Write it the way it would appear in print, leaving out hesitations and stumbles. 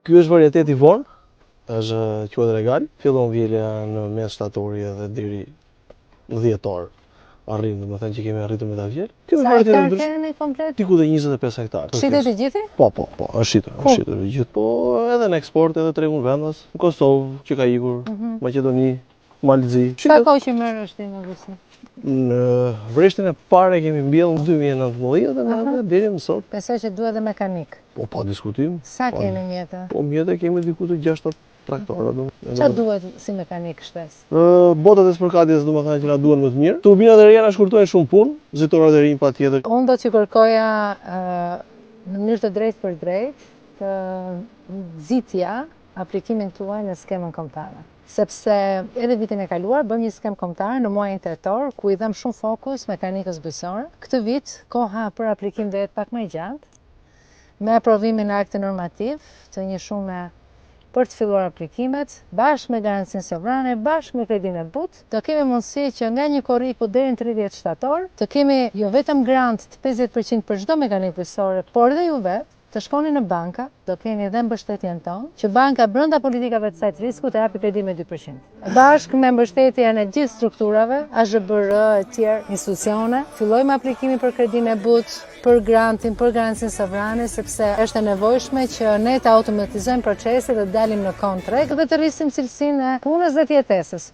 Ky është varieteti vonë, është quhet regal, fillon vjelja në mes shtatorit edhe deri në dhjetor. Arrim, domethënë që kemi arritur me ta vjel. Sa hektar keni komplet? Diku dhe 25 hektar. Shitet e gjithi? Po, është shitur e gjithë. Po edhe në eksport edhe tregun vendas, në Kosovë që ka ikur, Maqedoni, Malzi. Sa kohë që merr është në Rusi? Në vreshtin e parë kemi mbjellë në 2019 dhe deri më sot. Besoj që duhet dhe mekanik. Po, pa diskutim. Sa keni mjete? Po, mjete kemi diku të 6 traktora. Çfarë duhet si mekanik shtesë? Botat e spërkatjes domethënë që na duhen më të mirë. Turbinat e reja na shkurtojnë shumë punë, zitorat e rinj patjetër. Unë do t'ju kërkoja në mënyrë të drejtë për drejtë të nxitja aplikimin tuaj në skemën kombëtare. Sepse edhe vitin e kaluar bëm një skemë kombëtare në muajin tetor ku i dhëm shumë fokus mekanikës bujësore. Këtë vit koha për aplikim do jetë pak më e gjatë me aprovimin e aktit normativ të njëshuar për të filluar aplikimet, bashkë me garancinë sovrane, bashkë me kredinë e butë, do kemi mundësi që nga një korriku deri në 30 shtator, të kemi jo vetëm grant të 50% për çdo mekanik bujësore, por dhe ju vetë të shkoni në banka, do keni edhe mbështetjen tonë, që banka brenda politikave të saj të riskut të japi kredi me 2%. Bashkë me mbështetjen e gjithë strukturave, AZBR e tjerë institucione, fillojmë aplikimin për kredinë e butë, për grantin, për garancinë sovrane, sepse është e nevojshme që ne të automatizojmë proceset dhe dalim në kontrakt dhe të rrisim cilësinë e punës dhe të jetesës.